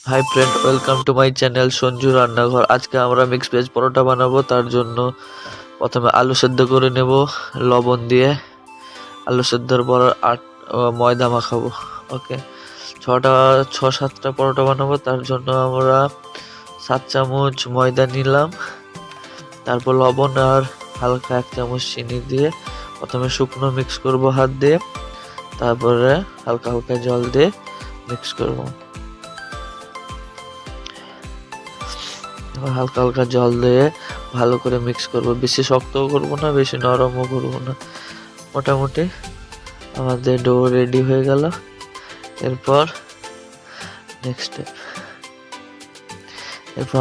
Hi friend, welcome to my channel Sanju রান্নাঘর। আজকে আমরা মিক্স ভেজ পরোটা বানাবো। তার জন্য প্রথমে আলু সেদ্ধ করে নেব লবণ দিয়ে। আলু সেদ্ধর পর ময়দা মাখাবো। ওকে, ছ সাতটা পরোটা বানাবো। তার জন্য আমরা 7 চামচ ময়দা নিলাম। তারপর লবণ আর হালকা 1 চামচ চিনি দিয়ে প্রথমে শুকনো মিক্স করব হাত দিয়ে। তারপরে হালকা হালকা জল দিয়ে মিক্স করবো। এবার হালকা হালকা জল দিয়ে ভালো করে মিক্স করব। বেশি শক্তও করব না, বেশি নরমও করব না। মোটামুটি আমাদের ডো রেডি হয়ে গেল। এরপর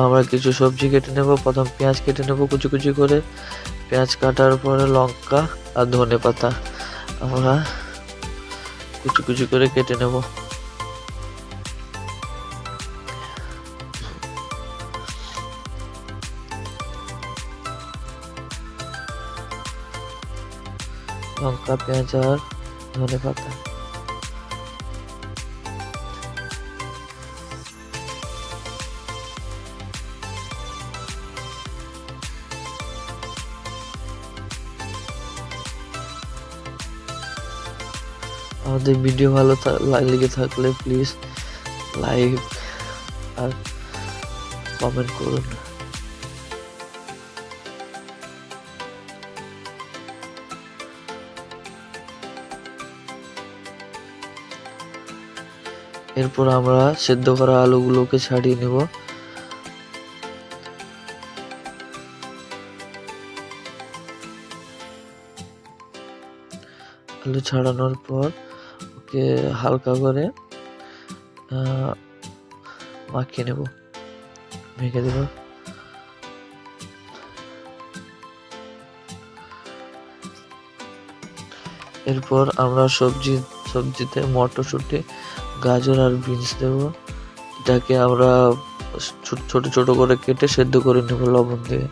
আমরা কিছু সবজি কেটে নেব। প্রথম পেঁয়াজ কেটে নেব কুচি কুচি করে। পেঁয়াজ কাটার পরে লঙ্কা আর ধনে পাতা আমরা কুচি কুচি করে কেটে নেব। লঙ্কা, পেঁয়াজ আর ধনে পাতা। আমাদের ভিডিও ভালো লেগে থাকলে প্লিজ লাইক আর কমেন্ট করুন। এরপর আমরা সেদ্ধ করা আলুগুলোকে ছাড়িয়ে নেব। আলু ছাড়ানোর পর ওকে হালকা করে মাখিয়ে নেব, মেখে দেব। এরপর আমরা সবজিতে মটরশুঁটি, গাজর আর বিনস দেব। এটাকে আমরা ছোট ছোট করে কেটে সেদ্ধ করে নেব লবণ দিয়ে।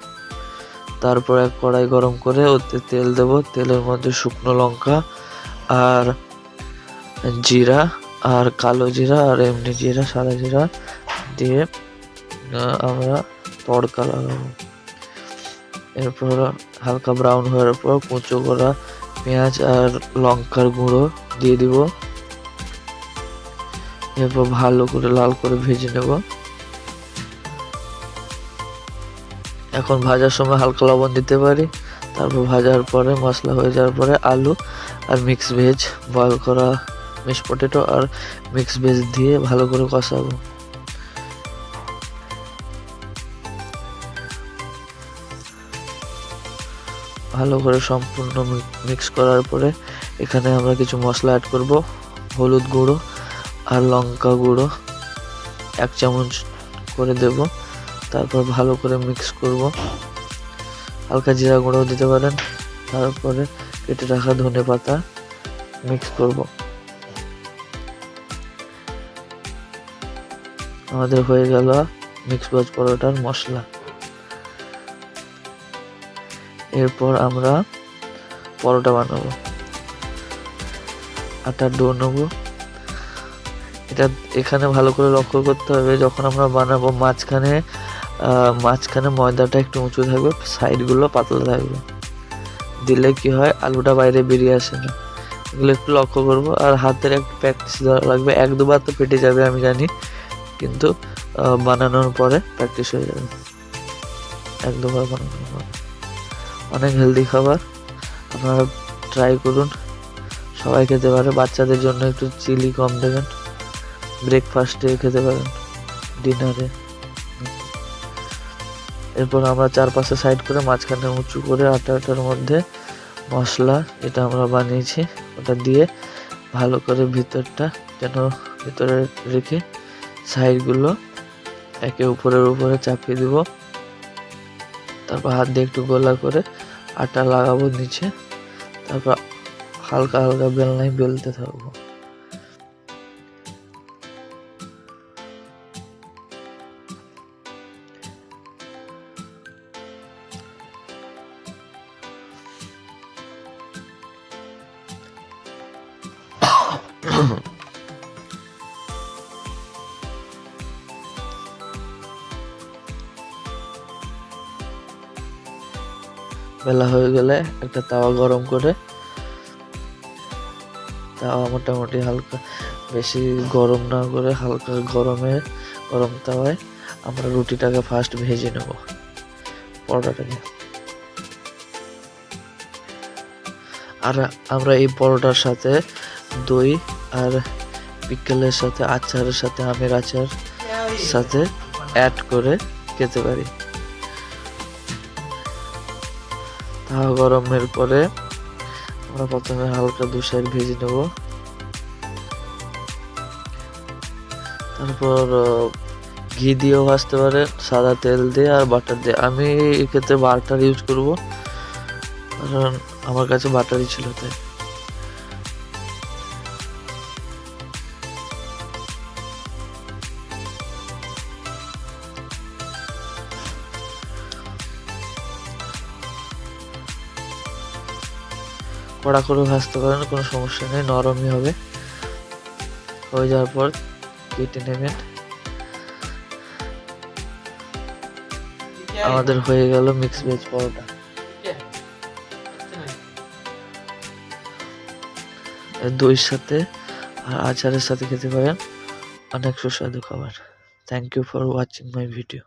তারপর এক কড়াই গরম করে ওতে তেল দেব। তেলের মধ্যে শুকনো লঙ্কা আর জিরা আর কালো জিরা আর এমনি জিরা, সাদা জিরা দিয়ে আমরা তড়কা লাগাবো। এরপর হালকা ব্রাউন হওয়ার পর কুচো করা পেঁয়াজ আর লঙ্কার গুঁড়ো দিয়ে দিব। এরপর ভালো করে লাল করে ভেজে নেব। এখন ভাজার সময় হালকা লবণ দিতে পারি। তারপর ভাজার পরে মশলা হয়ে যাওয়ার পরে আলু আর মিক্স ভেজ, বয়েল করা মিক্স পটেটো আর মিক্স ভেজ দিয়ে ভালো করে কষাবো। ভালো করে সম্পূর্ণ মিক্স করার পরে এখানে আমরা কিছু মশলা অ্যাড করব। হলুদ গুঁড়ো আর লঙ্কা গুঁড়ো 1 চামচ করে দেব। তারপর ভালো করে মিক্স করব। হালকা জিরা গুঁড়ো দিতে পারেন। তারপরে কেটে রাখা ধনে পাতা মিক্স করব। আমাদের হয়ে গেল মিক্স ভেজ পরোটার মশলা। এরপর আমরা পরোটা বানাবো। আটার ডো নেব। এখানে ভালো করে লক্ষ্য করতে হবে, যখন আমরা বানাবো মাঝখানে ময়দাটা একটু উঁচু থাকবে, সাইডগুলো পাতলা থাকবে। দিলে কি হয়, আলুটা বাইরে বেরিয়ে আসে না। এগুলো একটু লক্ষ্য করবো। আর হাতের একটু প্র্যাকটিস দেওয়া লাগবে। 1-2 বার তো পেটে যাবে আমি জানি, কিন্তু বানানোর পরে প্র্যাকটিস হয়ে যাবে। 1-2 বার বানানোর পর অনেক হেলদি খাবার, আপনারা ট্রাই করুন। সবাই খেতে পারে। বাচ্চাদের জন্য একটু চিলি কম দেবেন। ব্রেকফাস্টে খেতে পারেন, ডিনারে। এরপর আমরা 4 পাশে সাইড করে মাঝখানে উঁচু করে আটার মধ্যে মশলা যেটা আমরা বানিয়েছি ওটা দিয়ে ভালো করে ভিতরে রেখে সাইডগুলো একে উপরে চাপিয়ে দিব। তারপর হাত দিয়ে একটু গোলা করে আটা লাগাবো নিচে। তারপর হালকা হালকা বেলনায় বেলতে থাকবো। বেলা হয়ে গেলে একটা তাওয়া গরম করে, তাওয়া মোটামুটি হালকা বেশি গরম না করে হালকা গরম তাওয়ায় আমরা রুটিটাকে ফার্স্ট ভেজে নেব, পরোটাটাকে। আর আমরা এই পরোটার সাথে দই আর পিকলের সাথে আচারের সাথে আমের আচার সাথে অ্যাড করে খেতে পারি। তাওয়া গরমের পরে আমরা প্রথমে হালকা 2 সাইড ভেজে নেব, তারপর ঘি দিয়েও ভাজতে পারে, সাদা তেল দিয়ে আর বাটার দিয়ে। আমি এক্ষেত্রে বাটার ইউজ করব, কারণ আমার কাছে বাটারই ছিল তাই। কড়া করে ভাজতে পারেন, কোনো সমস্যা নেই, নরমই হবে। হয়ে যাওয়ার পর কেটে নেবেন। আমাদের হয়ে গেল মিক্স ভেজ পরোটা। দইয়ের সাথে আর আচারের সাথে খেতে পারেন, অনেক সুস্বাদু খাবার। Thank you for watching my video.